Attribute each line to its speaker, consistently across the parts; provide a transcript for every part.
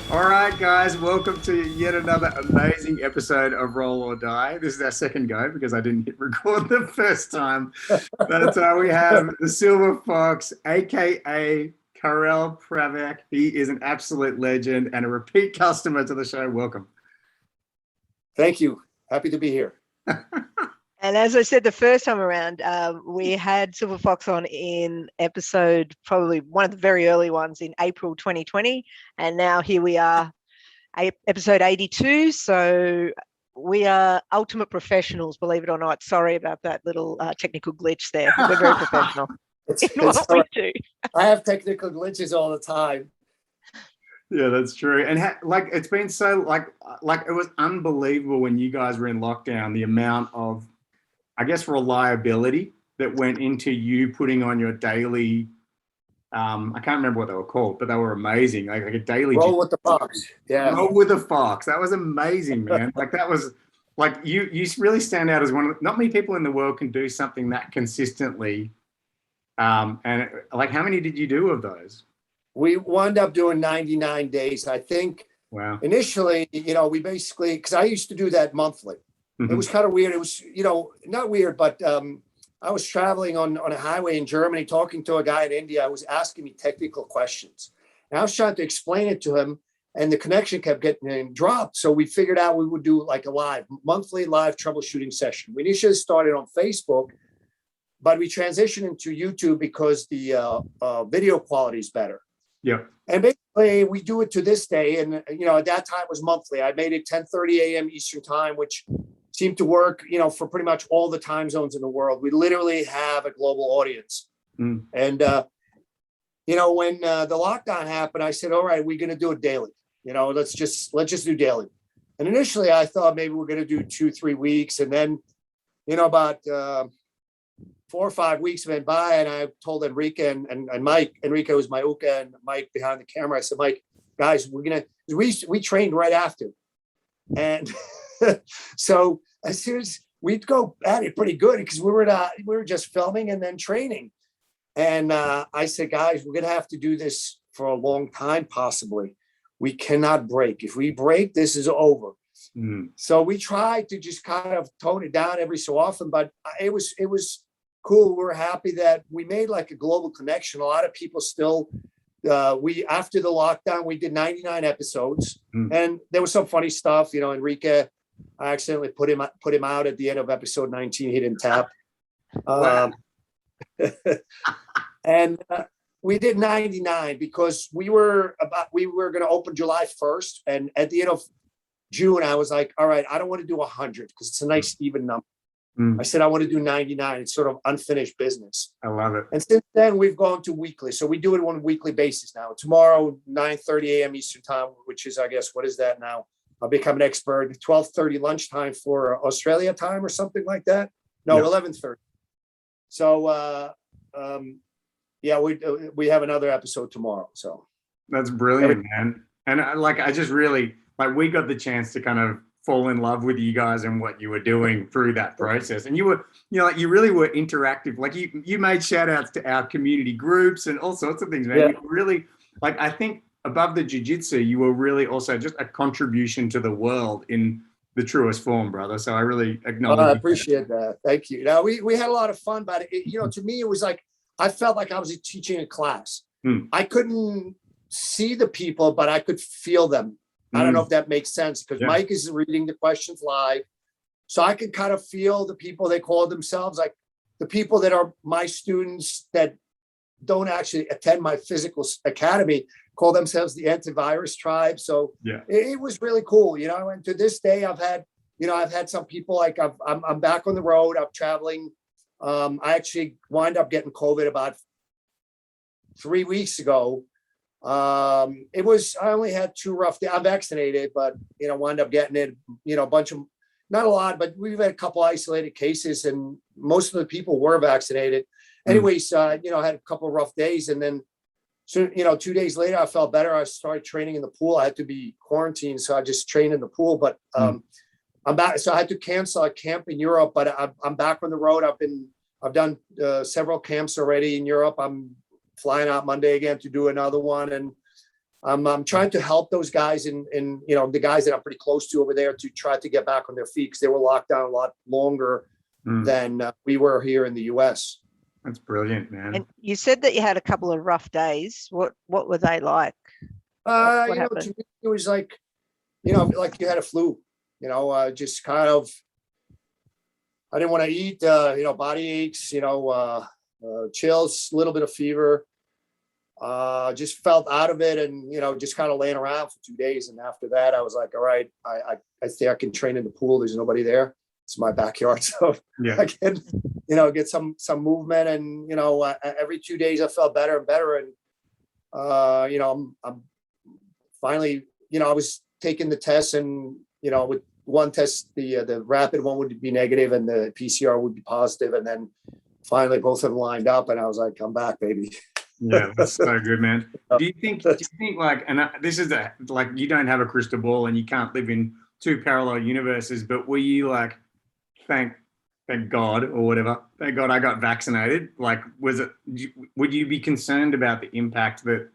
Speaker 1: All right, guys, welcome to yet another amazing episode of Roll or Die. This is our second go because I didn't hit record the first time. But we have the Silver Fox, aka Karel Pravec. He is an absolute legend and a repeat customer to the show. Welcome.
Speaker 2: Thank you. Happy to be here.
Speaker 3: And as I said the first time around, we had Silver Fox on in episode, probably one of the very early ones in April 2020. And now here we are, episode 82. So we are ultimate professionals, believe it or not. Sorry about that little technical glitch there. We're very professional in what we do.
Speaker 2: I have technical glitches all the time.
Speaker 1: Yeah, that's true. And it's been so like it was unbelievable when you guys were in lockdown, the amount of, I guess, reliability that went into you putting on your daily, I can't remember what they were called, but they were amazing. Like a daily
Speaker 2: Roll with the Fox. Yeah.
Speaker 1: Roll with the Fox. That was amazing, man. Like that was like you really stand out as one of not many people in the world can do something that consistently. And like, how many did you do of those?
Speaker 2: We wound up doing 99 days. I think initially, we basically, because I used to do that monthly. Mm-hmm. It was kind of weird. It was, not weird, but I was traveling on a highway in Germany, talking to a guy in India. I was asking me technical questions. And I was trying to explain it to him, and the connection kept getting dropped. So we figured out we would do like a monthly live troubleshooting session. We initially started on Facebook, but we transitioned into YouTube because the video quality is better.
Speaker 1: Yeah.
Speaker 2: And basically we do it to this day. And, at that time it was monthly. I made it 10:30 a.m. Eastern time, which seemed to work, for pretty much all the time zones in the world. We literally have a global audience. Mm. And, when the lockdown happened, I said, all right, we're going to do it daily. Let's just do daily. And initially I thought maybe we're going to do 2-3 weeks. And then, about 4 or 5 weeks went by, and I told Enrique and Mike. Enrique was my Uka, and Mike behind the camera. I said, Mike, guys, we trained right after. And so as soon as we'd go at it pretty good, because we were just filming and then training. And I said, guys, we're going to have to do this for a long time, possibly. We cannot break. If we break, this is over. Mm. So we tried to just kind of tone it down every so often, but it was cool. We're happy that we made like a global connection. A lot of people still, after the lockdown, we did 99 episodes, and there was some funny stuff. Enrique, I accidentally put him out at the end of episode 19. He didn't tap. And we did 99 because we were going to open July 1st. And at the end of June, I was like, all right, I don't want to do 100 because it's a nice even number. I said, I want to do 99. It's sort of unfinished business.
Speaker 1: I love it.
Speaker 2: And since then, we've gone to weekly. So we do it on a weekly basis now. Tomorrow, 9:30 a.m. Eastern time, which is, I guess, what is that now? I'll become an expert. 12:30 lunchtime for Australia time or something like that. No, 11:30. So, we have another episode tomorrow. So
Speaker 1: that's brilliant, man. And I just really, we got the chance to kind of fall in love with you guys and what you were doing through that process. And you were, you really were interactive. Like you made shout outs to our community groups and all sorts of things, man. Yeah. You really, I think above the jiu-jitsu, you were really also just a contribution to the world in the truest form, brother. So I really acknowledge
Speaker 2: I appreciate that. Thank you. Now we had a lot of fun, but to me, it was like, I felt like I was teaching a class. I couldn't see the people, but I could feel them. I don't know if that makes sense, because Mike is reading the questions live. So I can kind of feel the people they call themselves, like the people that are my students that don't actually attend my physical academy, call themselves the antivirus tribe. So it was really cool, and to this day, I've had some people like I'm back on the road. I'm traveling. I actually wind up getting COVID about 3 weeks ago. I only had 2 rough days. I'm vaccinated, but wound up getting it, a bunch of, not a lot, but we've had a couple isolated cases, and most of the people were vaccinated. Anyways, I had a couple of rough days, and then so 2 days later I felt better. I started training in the pool. I had to be quarantined, so I just trained in the pool, but I'm back. So I had to cancel a camp in Europe, but I'm back on the road. I've done several camps already in Europe. I'm flying out Monday again to do another one. And I'm trying to help those guys and the guys that I'm pretty close to over there to try to get back on their feet because they were locked down a lot longer than we were here in the US.
Speaker 1: That's brilliant, man.
Speaker 3: And you said that you had a couple of rough days. What were they like? What happened?
Speaker 2: To me, it was like, like you had a flu, just kind of, I didn't want to eat, body aches, chills, a little bit of fever. Just felt out of it and, just kind of laying around for 2 days. And after that, I was like, all right, I think I can train in the pool. There's nobody there. It's my backyard. So
Speaker 1: Yeah.
Speaker 2: I can, get some movement. And, every 2 days I felt better and better. And, I'm finally, I was taking the tests and, with one test, the rapid one would be negative and the PCR would be positive. And then finally both of them lined up and I was like, I'm back, baby.
Speaker 1: Yeah, that's so good, man. Do you think like, and this is like, you don't have a crystal ball and you can't live in two parallel universes, but were you like, thank God or whatever, thank God I got vaccinated? Like, would you be concerned about the impact that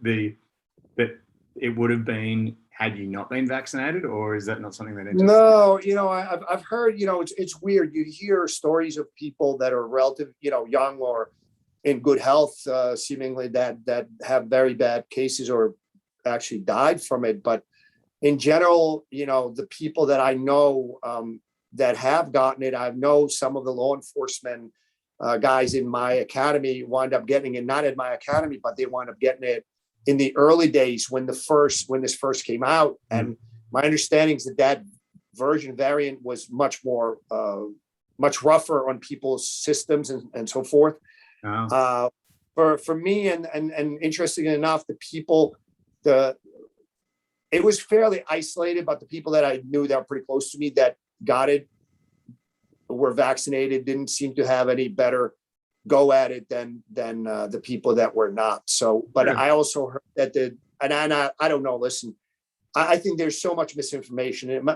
Speaker 1: it would have been had you not been vaccinated, or is that not something that interests you?
Speaker 2: No, I've heard, it's weird. You hear stories of people that are relative, young or in good health, seemingly that have very bad cases or actually died from it. But in general, the people that I know that have gotten it, I know some of the law enforcement guys in my academy wind up getting it, not at my academy, but they wind up getting it in the early days when this first came out. And my understanding is that variant was much more, much rougher on people's systems and so forth.
Speaker 1: Oh.
Speaker 2: For me, and interestingly enough, the people, it was fairly isolated, but the people that I knew that were pretty close to me that got it were vaccinated, didn't seem to have any better go at it than the people that were not. So, but
Speaker 1: Yeah.
Speaker 2: I also heard that I don't know, listen, I think there's so much misinformation.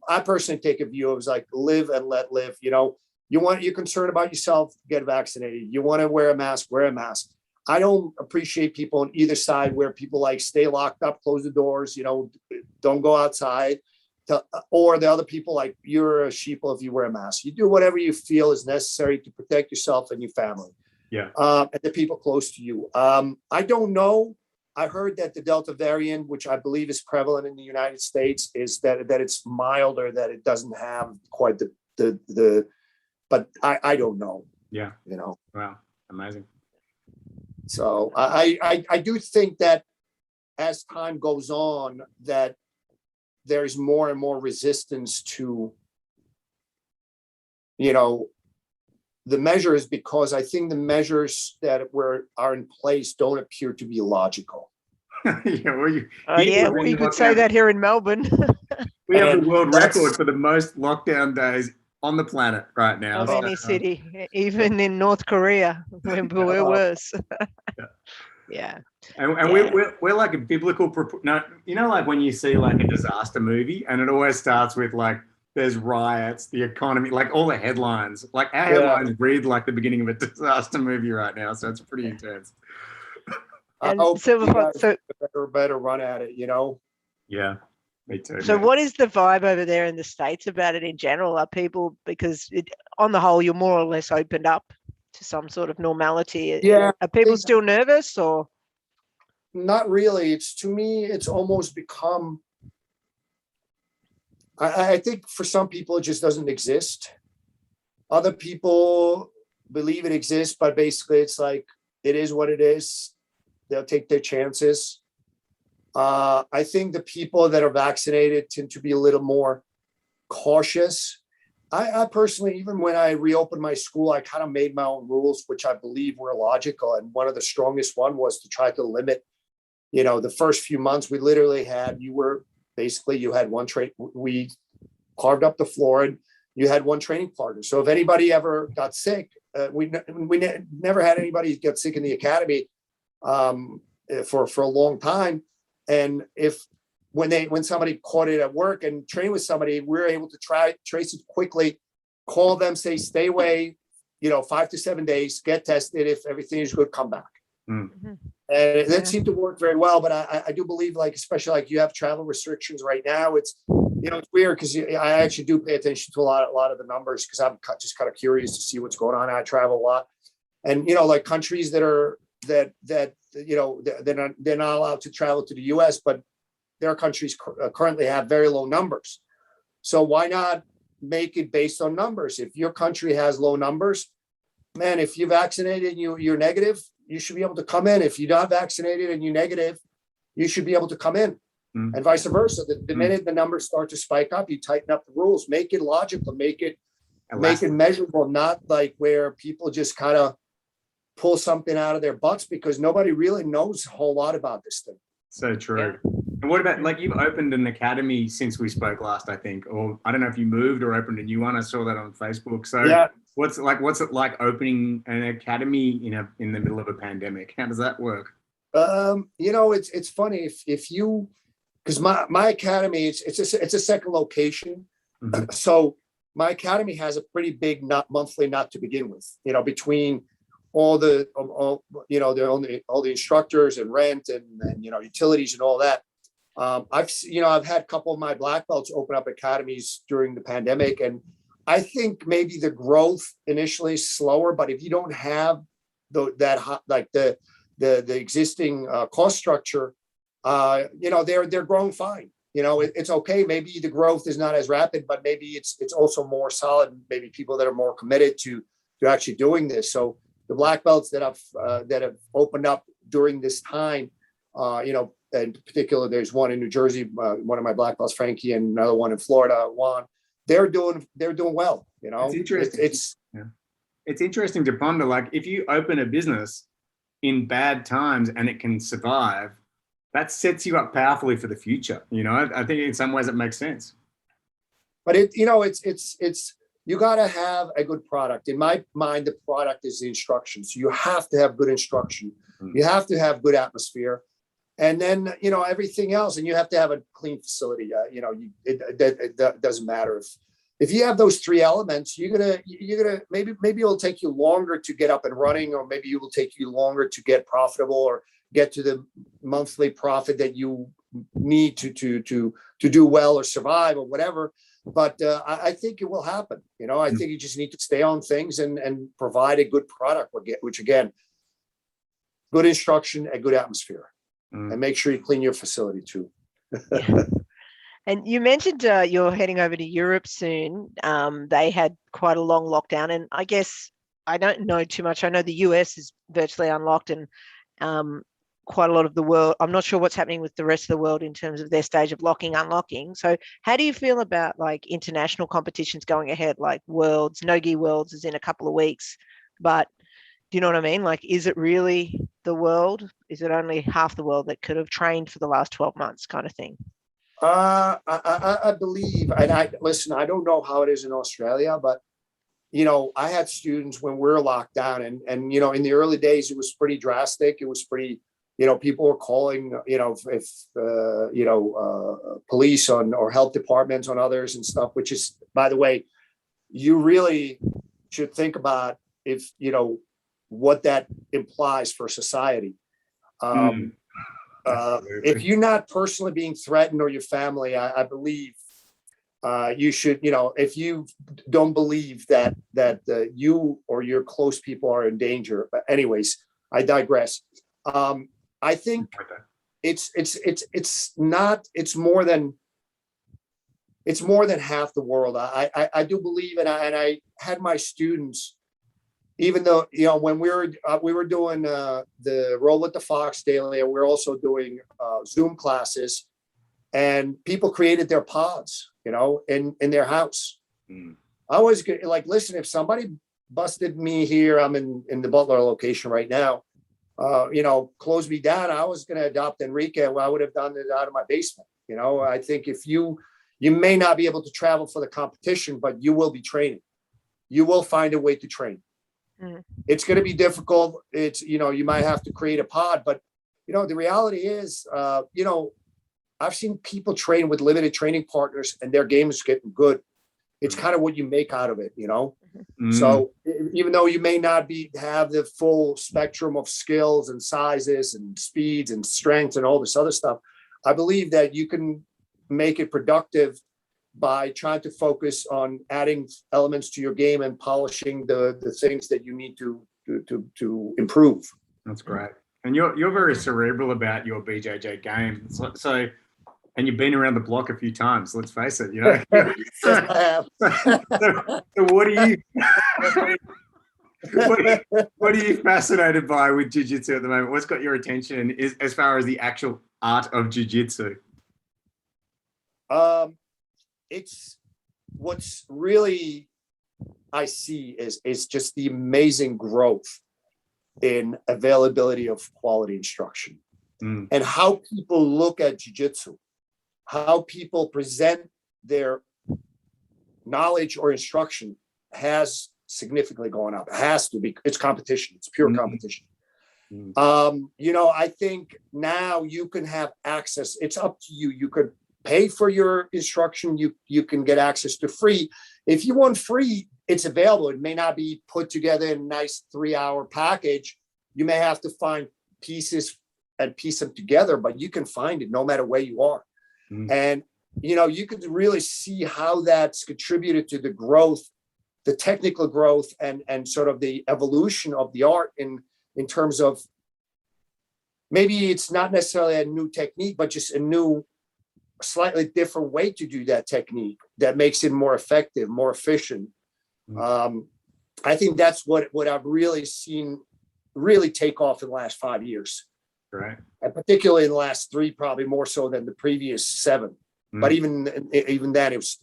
Speaker 2: I personally take a view of like live and let live. You're concerned about yourself, get vaccinated. You want to wear a mask, wear a mask. I don't appreciate people on either side where people like stay locked up, close the doors, don't go outside. Or the other people like you're a sheeple if you wear a mask. You do whatever you feel is necessary to protect yourself and your family.
Speaker 1: Yeah.
Speaker 2: And the people close to you. I don't know. I heard that the Delta variant, which I believe is prevalent in the United States, is that it's milder, that it doesn't have quite the but I don't know.
Speaker 1: Yeah. Wow. Amazing.
Speaker 2: So I do think that as time goes on, that there's more and more resistance to, the measures, because I think the measures that are in place don't appear to be logical.
Speaker 1: Yeah,
Speaker 3: we could say that here in Melbourne.
Speaker 1: We have the world record for the most lockdown days on the planet right now.
Speaker 3: Of any city, even in North Korea, we're worse. Yeah.
Speaker 1: And we're like a biblical, like when you see like a disaster movie and it always starts with like, there's riots, the economy, like all the headlines, like our headlines read like the beginning of a disaster movie right now. So it's pretty intense.
Speaker 2: I hope better run at it,
Speaker 1: Yeah, me too.
Speaker 3: So
Speaker 1: man.
Speaker 3: what is the vibe over there in the States about it in general? Are people, because on the whole, you're more or less opened up to some sort of normality.
Speaker 2: Yeah.
Speaker 3: Are people still nervous or?
Speaker 2: Not really. To me, it's almost become, I think for some people, it just doesn't exist. Other people believe it exists, but basically it's like, it is what it is. They'll take their chances. I think the people that are vaccinated tend to be a little more cautious. I personally, even when I reopened my school, I kind of made my own rules, which I believe were logical. And one of the strongest one was to try to limit, the first few months we literally had, you had one we carved up the floor and you had one training partner. So if anybody ever got sick, we never had anybody get sick in the academy for a long time. And when somebody caught it at work and trained with somebody, we were able to trace it quickly, call them, say, stay away, 5 to 7 days, get tested. If everything is good, come back.
Speaker 1: Mm-hmm.
Speaker 2: And
Speaker 3: Yeah.
Speaker 2: that seemed to work very well. But I do believe, like, especially like you have travel restrictions right now, it's, it's weird because I actually do pay attention to a lot of the numbers because I'm just kind of curious to see what's going on. I travel a lot, and like countries that are that they're not allowed to travel to the U.S., but their countries currently have very low numbers. So why not make it based on numbers? If your country has low numbers, man, if you're vaccinated and you're negative, you should be able to come in. If you're not vaccinated and you're negative, you should be able to come in, and vice versa. The minute the numbers start to spike up, you tighten up the rules, make it logical, make it measurable, not like where people just kind of pull something out of their butts because nobody really knows a whole lot about this thing.
Speaker 1: So true. And what about, like, you've opened an academy since we spoke last, I think, or I don't know if you moved or opened a new one. I saw that on Facebook. So
Speaker 2: Yeah.
Speaker 1: what's it like opening an academy in the middle of a pandemic? How does that work?
Speaker 2: It's funny if you, because my academy, it's a second location.
Speaker 1: Mhm.
Speaker 2: So my academy has a pretty big monthly not to begin with, between all the instructors and rent and utilities and all that. I've had a couple of my black belts open up academies during the pandemic, and I think maybe the growth initially is slower, but if you don't have the existing cost structure, they're growing fine. It's okay. Maybe the growth is not as rapid, but maybe it's also more solid. Maybe people that are more committed to actually doing this. So the black belts that have opened up during this time, in particular, there's one in New Jersey, one of my black belts, Frankie, and another one in Florida, Juan. They're doing well.
Speaker 1: It's interesting. It's interesting to ponder. Like, if you open a business in bad times and it can survive, that sets you up powerfully for the future. I think in some ways it makes sense.
Speaker 2: But it's you got to have a good product. In my mind, the product is the instruction. So you have to have good instruction. You have to have good atmosphere. And then, everything else, and you have to have a clean facility. It doesn't matter if you have those three elements, you're gonna maybe it'll take you longer to get up and running, or maybe it will take you longer to get profitable or get to the monthly profit that you need to do well or survive or whatever. But I think it will happen. I think you just need to stay on things and provide a good product, which again, good instruction, a good atmosphere. And make sure you clean your facility too.
Speaker 3: Yeah. And you mentioned you're heading over to Europe soon. They had quite a long lockdown, and I guess I don't know too much. I know the US is virtually unlocked, and quite a lot of the world. I'm not sure what's happening with the rest of the world in terms of their stage of unlocking. So how do you feel about like international competitions going ahead, like Worlds? No-gi Worlds is in a couple of weeks, but do you know what I mean? Like, is it really the world? Is it only half the world that could have trained for the last 12 months kind of thing?
Speaker 2: I believe, and I don't know how it is in Australia, but, I had students when we were locked down and, in the early days, it was pretty drastic. It was pretty, people were calling, if police or health departments on others and stuff, which is, by the way, you really should think about what that implies for society. If you're not personally being threatened or your family, I believe you should, if you don't believe that you or your close people are in danger. But anyways, I digress. I think it's more than half the world. I do believe, and I had my students, even though, when we were doing the Roll with the Fox daily, and we're also doing Zoom classes, and people created their pods, in their house. I was like, listen, if somebody busted me here, I'm in the Butler location right now, close me down, I was going to adopt Enrique. Well, I would have done it out of my basement. I think if you may not be able to travel for the competition, but you will be training. You will find a way to train. It's going to be difficult. It's, you might have to create a pod, but, the reality is, I've seen people train with limited training partners and their game is getting good. It's kind of what you make out of it, So even though you may not have the full spectrum of skills and sizes and speeds and strengths and all this other stuff, I believe that you can make it productive by trying to focus on adding elements to your game and polishing the things that you need to improve.
Speaker 1: That's great. And you're very cerebral about your BJJ game. So and you've been around the block a few times, let's face it, you know. So what are you what are you fascinated by with jiu-jitsu at the moment? What's got your attention as far as the actual art of jiu-jitsu?
Speaker 2: It's what's really I see is just the amazing growth in availability of quality instruction and how people look at jiu-jitsu, how people present their knowledge or instruction has significantly gone up. It has to be. It's competition. It's pure competition. You know, I think now you can have access. It's up to you. You could pay for your instruction. You can get access to free. If you want free, it's available. It may not be put together in a nice 3-hour package. You may have to find pieces and piece them together, but you can find it no matter where you are. And, you know, you could really see how that's contributed to the growth, the technical growth and sort of the evolution of the art in terms of maybe it's not necessarily a new technique, but just a new, slightly different way to do that technique that makes it more effective, more efficient. I think that's what I've really seen really take off in the last 5 years.
Speaker 1: Right.
Speaker 2: And particularly in the last 3, probably more so than the previous 7. But even then, it was.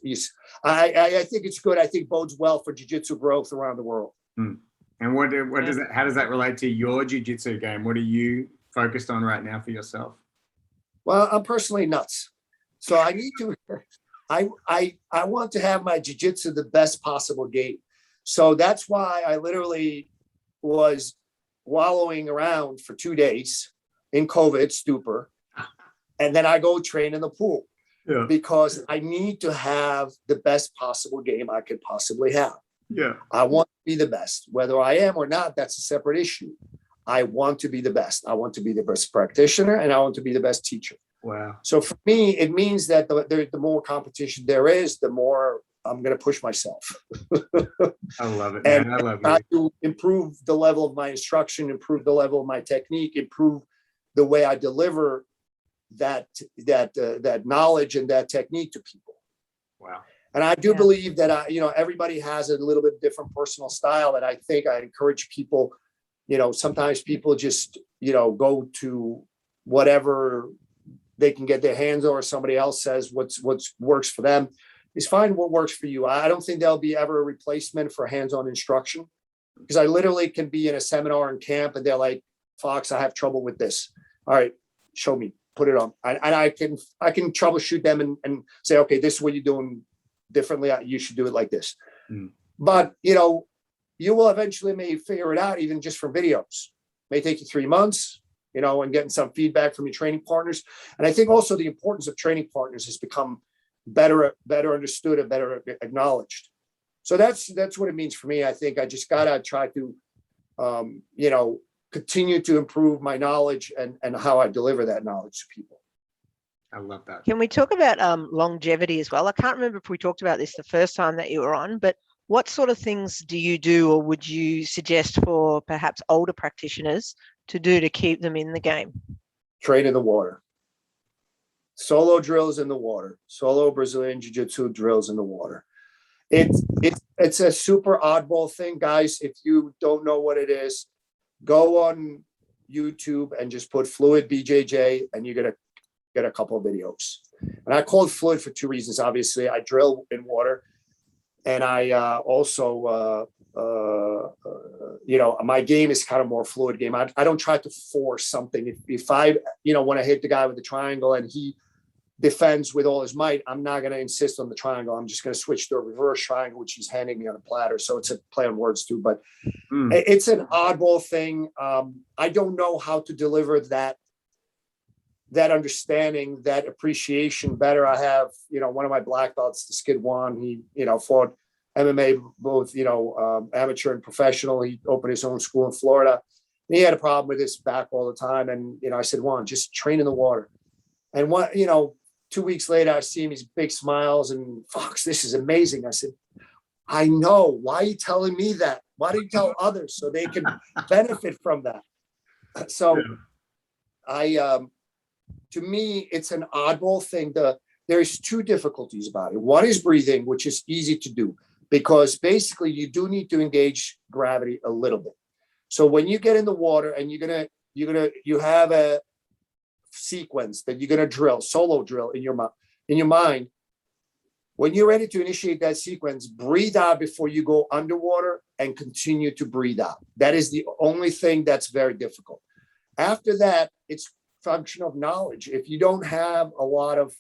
Speaker 2: I think it's good. I think bodes well for jiu-jitsu growth around the world.
Speaker 1: And what does that? How does that relate to your jiu-jitsu game? What are you focused on right now for yourself?
Speaker 2: Well, I'm personally nuts, so I need to. I want to have my jiu-jitsu the best possible game. So that's why I literally was wallowing around for 2 days in COVID stupor, and then I go train in the pool because I need to have the best possible game I could possibly have. I want to be the best, whether I am or not. That's a separate issue. I want to be the best. I want to be the best practitioner, and I want to be the best teacher.
Speaker 1: Wow.
Speaker 2: So for me, it means that the more competition there is, the more I'm going to push myself.
Speaker 1: I love it,
Speaker 2: and
Speaker 1: man. I love
Speaker 2: try
Speaker 1: it.
Speaker 2: to improve the level of my instruction, improve the level of my technique, improve the way I deliver that knowledge and that technique to people.
Speaker 1: Wow.
Speaker 2: And I do believe that everybody has a little bit different personal style, and I think I encourage people. Sometimes people just go to whatever they can get their hands on, or somebody else says what's works for them. Is find what works for you. I don't think there'll be ever a replacement for hands-on instruction, because I literally can be in a seminar in camp and they're like, Fox, I have trouble with this. All right, show me, put it on. And I can troubleshoot them and say, okay, this is what you're doing differently. You should do it like this. But, you will eventually may figure it out even just from videos. May take you 3 months, and getting some feedback from your training partners. And I think also the importance of training partners has become better understood and better acknowledged. So that's what it means for me. I think I just gotta try to, continue to improve my knowledge and how I deliver that knowledge to people.
Speaker 1: I love that.
Speaker 3: Can we talk about longevity as well? I can't remember if we talked about this the first time that you were on, but what sort of things do you do, or would you suggest for perhaps older practitioners to do to keep them in the game?
Speaker 2: Train in the water. Solo drills in the water. Solo Brazilian Jiu-Jitsu drills in the water. It's a super oddball thing, guys. If you don't know what it is, go on YouTube and just put fluid BJJ, and you're gonna get a couple of videos. And I call it fluid for 2 reasons. Obviously, I drill in water, and I also my game is kind of more fluid game. I don't try to force something. If I want to hit the guy with the triangle and he defends with all his might, I'm not going to insist on the triangle. I'm just going to switch to a reverse triangle, which he's handing me on a platter. So it's a play on words too, but it's an oddball thing. I don't know how to deliver that understanding, that appreciation better. I have, one of my black belts, the Skid One, he, fought MMA, both, amateur and professional. He opened his own school in Florida. And he had a problem with his back all the time. And, I said, Juan, just train in the water. And 2 weeks later, I see him, he's big smiles and Fox, this is amazing. I said, I know. Why are you telling me that? Why do you tell others so they can benefit from that? So to me, it's an oddball thing. There's two difficulties about it. One is breathing, which is easy to do because basically you do need to engage gravity a little bit. So when you get in the water and you have a sequence that you're going to drill, solo drill in your mind, when you're ready to initiate that sequence, breathe out before you go underwater and continue to breathe out. That is the only thing that's very difficult. After that, it's function of knowledge. If you don't have a lot of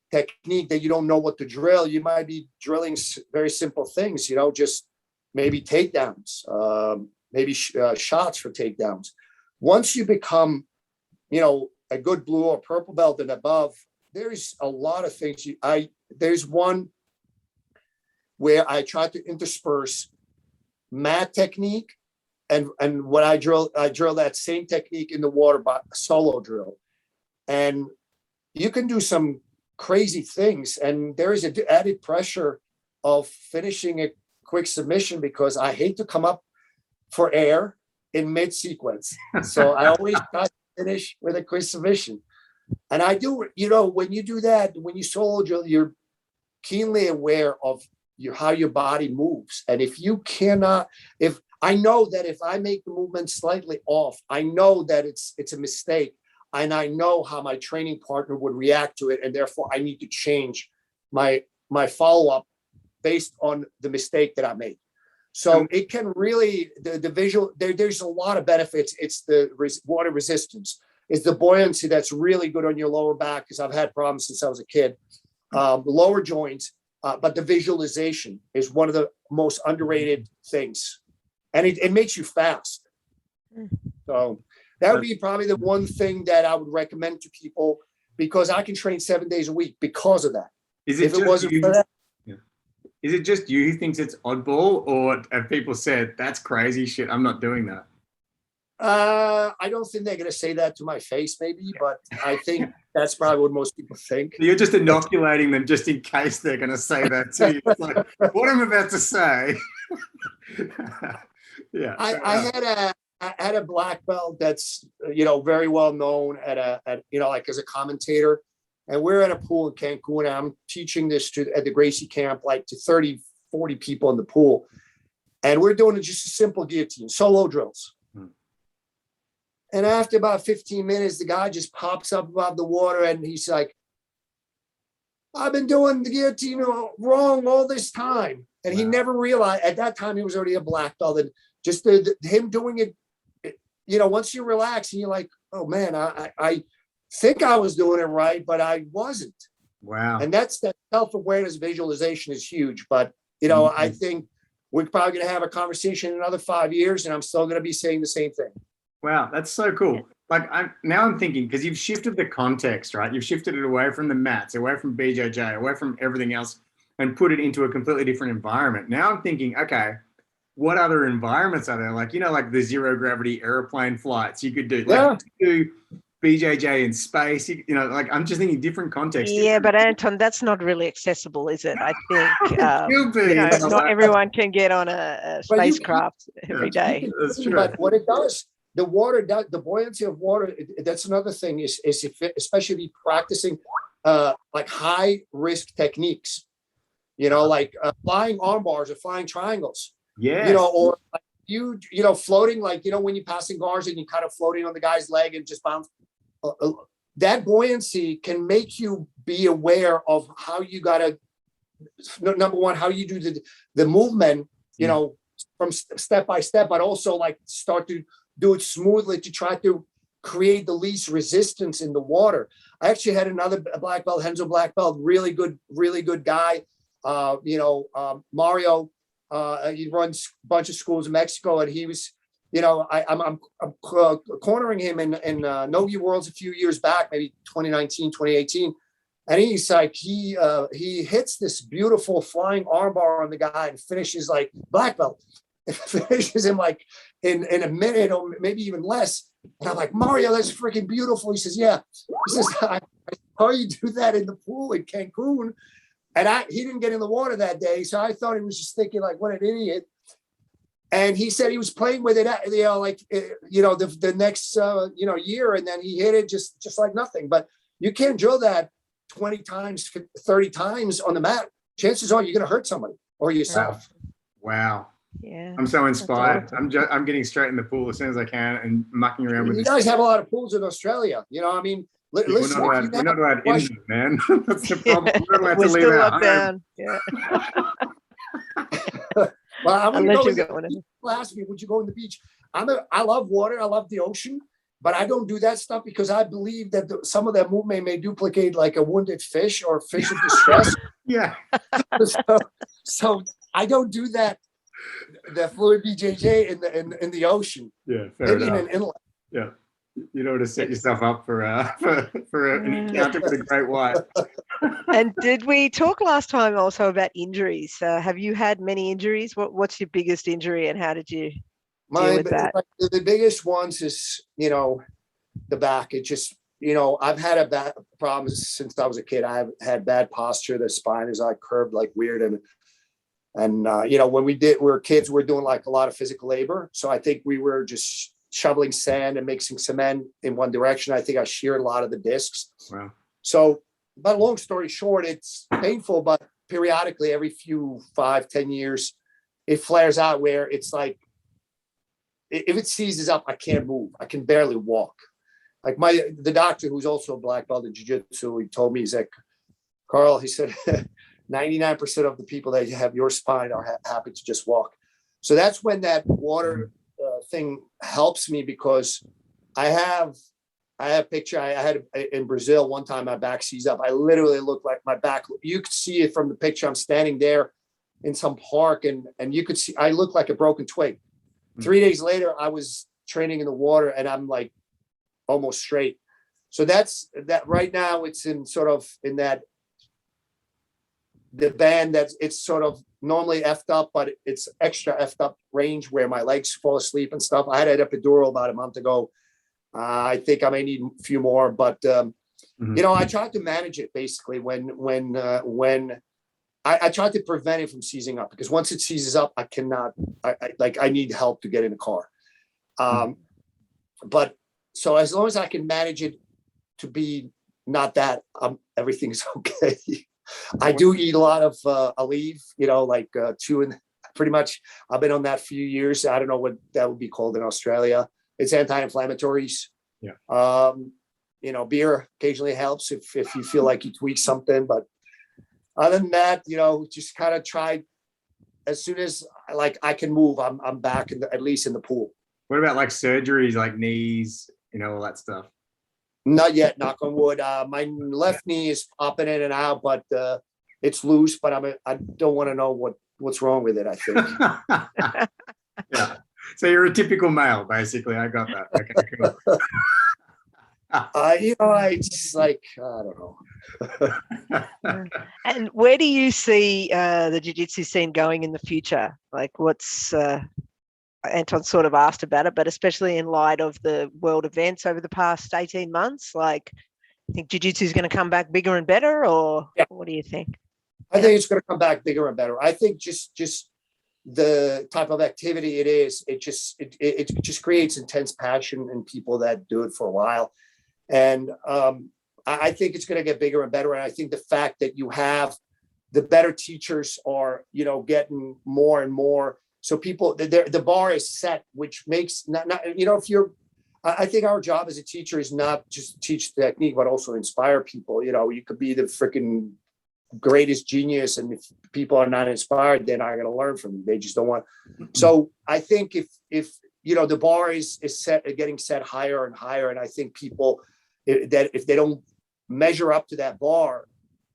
Speaker 2: technique, that you don't know what to drill, you might be drilling very simple things, just maybe takedowns, maybe shots for takedowns. Once you become, a good blue or purple belt and above, there's a lot of things. There's one where I try to intersperse mat technique and when I drill that same technique in the water by solo drill. And you can do some crazy things. And there is an added pressure of finishing a quick submission because I hate to come up for air in mid sequence. So I always try to finish with a quick submission. And I do, when you do that, when you solo drill, you're keenly aware of how your body moves. And if I know that if I make the movement slightly off, I know that it's a mistake. And I know how my training partner would react to it. And therefore I need to change my follow-up based on the mistake that I made. So it can really, the visual, there's a lot of benefits. It's the water resistance. It's the buoyancy that's really good on your lower back because I've had problems since I was a kid. The lower joints, but the visualization is one of the most underrated things. And it makes you fast. So that would be probably the one thing that I would recommend to people because I can train 7 days a week because of that.
Speaker 1: Is it just you who thinks it's oddball or have people said, that's crazy shit, I'm not doing that?
Speaker 2: I don't think they're going to say that to my face, maybe, but I think that's probably what most people think.
Speaker 1: You're just inoculating them just in case they're going to say that to you. It's like, what I'm about to say. Yeah.
Speaker 2: I had a black belt that's, very well known like as a commentator. And we're at a pool in Cancun. And I'm teaching this at the Gracie camp, like to 30, 40 people in the pool. And we're doing just a simple guillotine, solo drills. And after about 15 minutes, the guy just pops up above the water and he's like, I've been doing the guillotine wrong all this time. And he never realized at that time he was already a black belt. And just him doing it, once you relax and you're like, oh man, I think I was doing it right, but I wasn't.
Speaker 1: Wow.
Speaker 2: And that self-awareness visualization is huge. But, I think we're probably going to have a conversation in another 5 years and I'm still going to be saying the same thing.
Speaker 1: Wow, that's so cool. Like I'm thinking, because you've shifted the context, right? You've shifted it away from the mats, away from BJJ, away from everything else, and put it into a completely different environment. Now I'm thinking, okay, what other environments are there? Like, like the zero gravity airplane flights you could do. Like you do BJJ in space, I'm just thinking different contexts.
Speaker 3: Yeah, but Anton, that's not really accessible, is it? I think, not everyone can get on a spacecraft every day.
Speaker 1: That's true.
Speaker 2: But what it does, the buoyancy of water, that's another thing is especially practicing like high risk techniques, like flying arm bars or flying triangles, or like floating, like, when you're passing guards and you're kind of floating on the guy's leg and just bounce. That buoyancy can make you be aware of how you got to, number one, how you do the movement, from step by step, but also like start to do it smoothly to try to create the least resistance in the water. I actually had another black belt, Henzo black belt, really good guy. Mario, he runs a bunch of schools in Mexico, and he was, I'm cornering him in Nogi Worlds a few years back, maybe 2019, 2018. And he's like, he hits this beautiful flying armbar on the guy and finishes like black belt. It finishes him like in a minute or maybe even less. And I'm like, Mario, that's freaking beautiful. He says, yeah. He says, I saw you do that in the pool in Cancun. And he didn't get in the water that day. So I thought he was just thinking like, what an idiot. And he said he was playing with it, the next, year. And then he hit it just like nothing. But you can't drill that 20 times, 30 times on the mat. Chances are you're going to hurt somebody or yourself.
Speaker 1: Wow.
Speaker 3: Yeah.
Speaker 1: I'm so inspired. I'm getting straight in the pool as soon as I can and mucking around with
Speaker 2: You
Speaker 1: this.
Speaker 2: guys have a lot of pools in Australia. I mean, listen,
Speaker 1: we're not allowed in them, man. That's the problem. We're not allowed
Speaker 3: We're
Speaker 1: to leave
Speaker 3: still
Speaker 1: our
Speaker 3: locked
Speaker 1: home.
Speaker 3: down. Yeah.
Speaker 2: well, I'm gonna
Speaker 3: Unless
Speaker 2: go
Speaker 3: you
Speaker 2: with
Speaker 3: got one.
Speaker 2: people ask me, would you go on the beach? I love water. I love the ocean, but I don't do that stuff because I believe that some of that movement may duplicate like a wounded fish or fish of distress.
Speaker 1: Yeah.
Speaker 2: so I don't do that. The fluid BJJ in the ocean.
Speaker 1: Yeah, fair
Speaker 2: Maybe
Speaker 1: enough.
Speaker 2: in an inlet.
Speaker 1: Yeah. You know, to set yourself up for an encounter with a great white.
Speaker 3: And did we talk last time also about injuries? Have you had many injuries? What's your biggest injury and how did you deal with that?
Speaker 2: The biggest ones is, the back. It just, I've had a back problems since I was a kid. I've had bad posture. The spine is like curved like weird. And when we were kids, we were doing like a lot of physical labor. So I think we were just shoveling sand and mixing cement in one direction. I think I sheared a lot of the discs.
Speaker 1: Wow.
Speaker 2: So, but long story short, it's painful, but periodically every 5-10 years, it flares out where it's like, if it seizes up, I can't move. I can barely walk. Like the doctor, who's also a black belt in jiu-jitsu, he told me, he's like, Karel, he said, 99% of the people that have your spine are happy to just walk. So that's when that water thing helps me, because I have a picture. I had in Brazil one time, my back seized up. I literally looked like my back. You could see it from the picture. I'm standing there in some park and you could see, I look like a broken twig. 3 days later, I was training in the water and I'm like almost straight. So that's that right now. It's in sort of in that the band that's it's sort of normally effed up, but it's extra effed up range where my legs fall asleep and stuff. I had an epidural about a month ago. I think I may need a few more, but I tried to manage it basically when I tried to prevent it from seizing up, because once it seizes up, I cannot, I need help to get in the car. But so as long as I can manage it to be not that, everything's okay. I do eat a lot of Aleve, chewing. Pretty much, I've been on that for a few years. I don't know what that would be called in Australia. It's anti-inflammatories.
Speaker 1: Yeah.
Speaker 2: Beer occasionally helps if you feel like you tweak something. But other than that, just kind of try. As soon as I can move, I'm back at least in the pool.
Speaker 1: What about like surgeries, like knees, all that stuff?
Speaker 2: Not yet, knock on wood. My left knee is popping in and out, but it's loose. But I don't want to know what's wrong with it, I think.
Speaker 1: Yeah. So you're a typical male, basically. I got that. Okay, cool.
Speaker 2: I just I don't know.
Speaker 3: And where do you see the jiu-jitsu scene going in the future? Like what's Anton sort of asked about it, but especially in light of the world events over the past 18 months, I think jiu-jitsu is going to come back bigger and better, or what do you think?
Speaker 2: I think it's going to come back bigger and better. I think just the type of activity it is, it just creates intense passion in people that do it for a while. And I think it's going to get bigger and better. And I think the fact that you have the better teachers are, getting more and more. So people, the bar is set, which makes I think our job as a teacher is not just to teach technique, but also inspire people. You could be the freaking greatest genius, and if people are not inspired, they're not going to learn from you. They just don't want. So I think if the bar is getting set higher and higher, and I think people that if they don't measure up to that bar,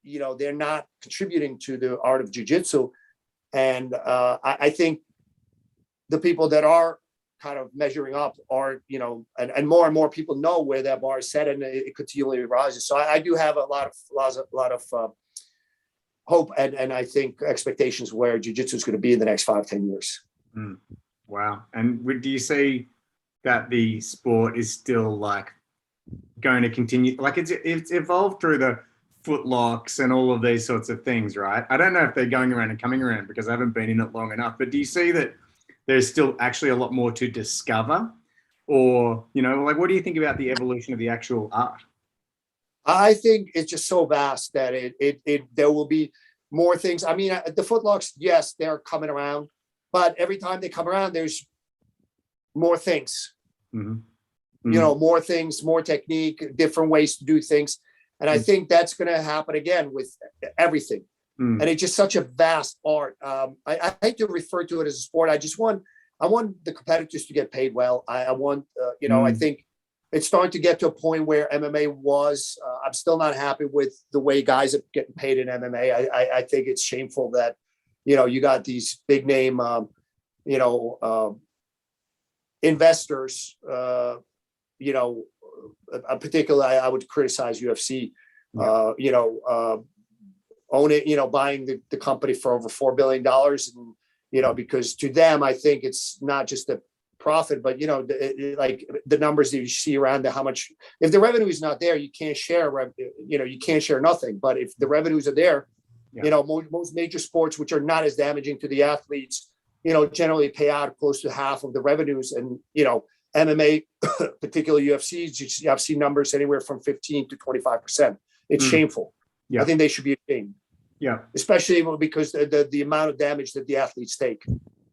Speaker 2: they're not contributing to the art of jiu-jitsu. And I think the people that are kind of measuring up are, and more people know where that bar is set, and it continually rises. So I do have a lot of hope and I think expectations where jiu-jitsu is going to be in the next 5-10 years.
Speaker 1: Wow. And do you see that the sport is still like going to continue? Like it's evolved through the footlocks and all of these sorts of things, right? I don't know if they're going around and coming around because I haven't been in it long enough, but do you see that there's still actually a lot more to discover? Or, like, what do you think about the evolution of the actual art?
Speaker 2: I think it's just so vast that there will be more things. I mean, the footlocks, yes, they're coming around, but every time they come around, there's more things, more things, more technique, different ways to do things. And I think that's going to happen again with everything. And it's just such a vast art. I hate to refer to it as a sport. I want the competitors to get paid well. I want, I think it's starting to get to a point where MMA was. I'm still not happy with the way guys are getting paid in MMA. I think it's shameful that, you got these big name, investors, particularly I would criticize UFC, own it, buying the company for over $4 billion. And, because to them, I think it's not just the profit, but, like the numbers that you see around how much, if the revenue is not there, you can't share, you can't share nothing. But if the revenues are there, most major sports, which are not as damaging to the athletes, generally pay out close to half of the revenues. And, MMA, particularly UFC, I've seen numbers anywhere from 15 to 25%. It's shameful. I think they should be ashamed.
Speaker 1: Yeah.
Speaker 2: Especially because the amount of damage that the athletes take.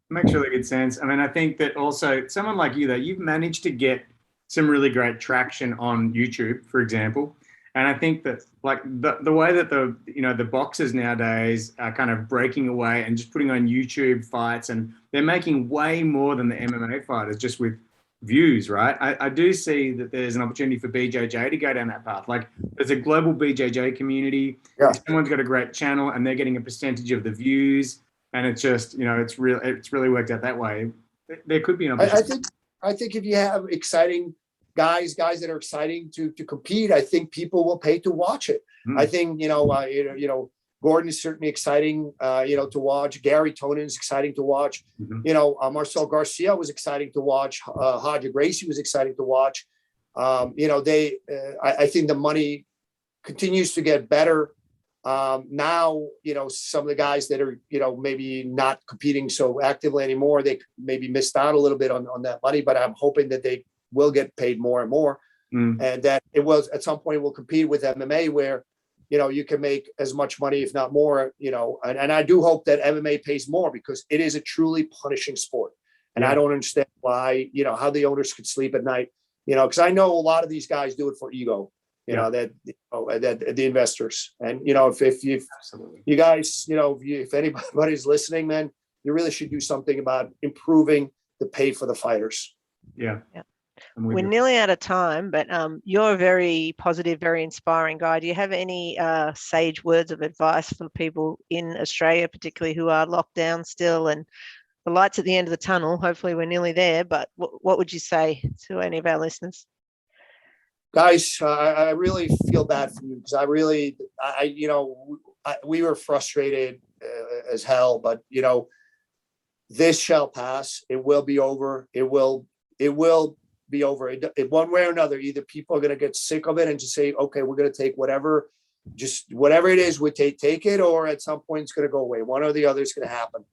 Speaker 1: Makes really good sense. I mean, I think that also someone like you, though, you've managed to get some really great traction on YouTube, for example. And I think that like the way that the boxers nowadays are kind of breaking away and just putting on YouTube fights, and they're making way more than the MMA fighters just with views, right? I do see that there's an opportunity for BJJ to go down that path. Like there's a global BJJ community.
Speaker 2: Yeah.
Speaker 1: Someone's got a great channel and they're getting a percentage of the views, and it's just, it's really worked out that way. There could be an opportunity.
Speaker 2: I think if you have exciting guys that are exciting to compete, I think people will pay to watch it. I think, Gordon is certainly exciting, to watch. Gary Tonin is exciting to watch. Marcel Garcia was exciting to watch. Hodge Gracie was exciting to watch. I think the money continues to get better. Now, some of the guys that are, maybe not competing so actively anymore, they maybe missed out a little bit on that money, but I'm hoping that they will get paid more and more. And that it was at some point will compete with MMA where, you can make as much money, if not more, and I do hope that MMA pays more because it is a truly punishing sport. And I don't understand why, how the owners could sleep at night, because I know a lot of these guys do it for ego, that the investors. And, if you guys, if anybody's listening, man, you really should do something about improving the pay for the fighters.
Speaker 3: Yeah. We're nearly out of time, but you're a very positive, very inspiring guy. Do you have any sage words of advice for people in Australia, particularly who are locked down still and the light's at the end of the tunnel? Hopefully we're nearly there, but what would you say to any of our listeners?
Speaker 2: Guys, I really feel bad for you because we were frustrated as hell, but, this shall pass. It will be over. It will be over. One way or another, either people are going to get sick of it and just say, okay, we're going to take whatever it is, we take it, or at some point it's going to go away. One or the other is going to happen.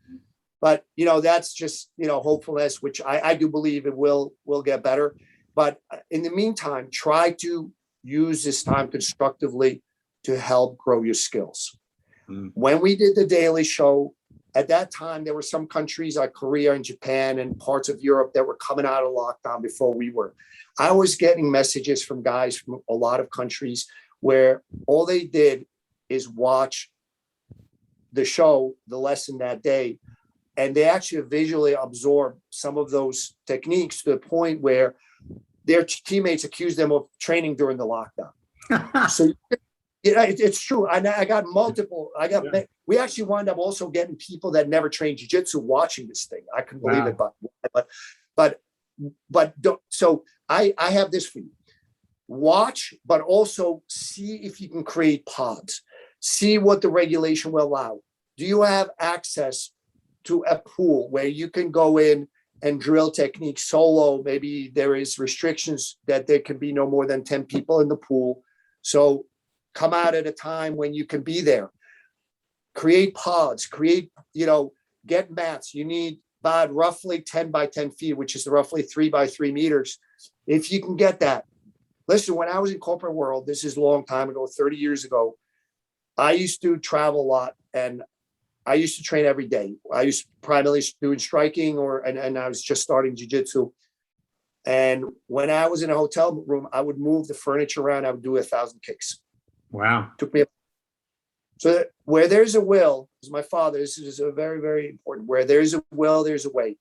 Speaker 2: But, that's just, hopefulness, which I do believe it will get better. But in the meantime, try to use this time constructively to help grow your skills. When we did the Daily Show, at that time, there were some countries like Korea and Japan and parts of Europe that were coming out of lockdown before we were. I was getting messages from guys from a lot of countries where all they did is watch the show, the lesson that day, and they actually visually absorbed some of those techniques to the point where their teammates accused them of training during the lockdown. So it's true. I got multiple. We actually wound up also getting people that never trained jiu-jitsu watching this thing. I couldn't believe it, but but don't. So I have this for you. Watch, but also see if you can create pods. See what the regulation will allow. Do you have access to a pool where you can go in and drill technique solo? Maybe there is restrictions that there can be no more than 10 people in the pool. So come out at a time when you can be there. Create pods, get mats. You need about roughly 10 by 10 feet, which is roughly 3 by 3 meters. If you can get that. Listen, when I was in corporate world, this is a long time ago, 30 years ago, I used to travel a lot and I used to train every day. I used to primarily doing striking and I was just starting jiu-jitsu. And when I was in a hotel room, I would move the furniture around. I would do 1,000 kicks.
Speaker 1: Wow.
Speaker 2: Took me. So where there's a will, as my father, this is a very, very important. Where there's a will, there's a way.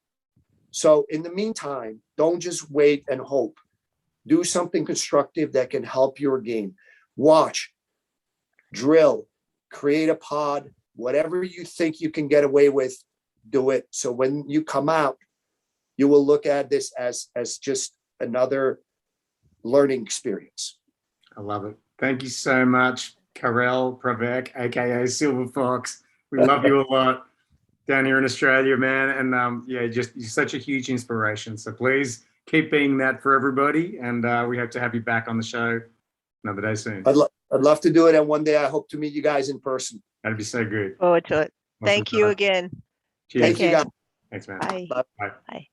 Speaker 2: So in the meantime, don't just wait and hope. Do something constructive that can help your game. Watch, drill, create a pod, whatever you think you can get away with, do it. So when you come out, you will look at this as just another learning experience.
Speaker 1: I love it. Thank you so much, Karel Pravec, aka Silver Fox. We love you a lot down here in Australia, man. And you're such a huge inspiration. So please keep being that for everybody. And we hope to have you back on the show another day soon.
Speaker 2: I'd love to do it. And one day I hope to meet you guys in person.
Speaker 1: That'd be so good.
Speaker 3: Forward to it.
Speaker 1: Awesome.
Speaker 3: Thank you again.
Speaker 1: Cheers.
Speaker 2: Thank you, guys.
Speaker 1: Thanks, man.
Speaker 3: Bye.
Speaker 2: Bye.
Speaker 1: Bye.
Speaker 3: Bye.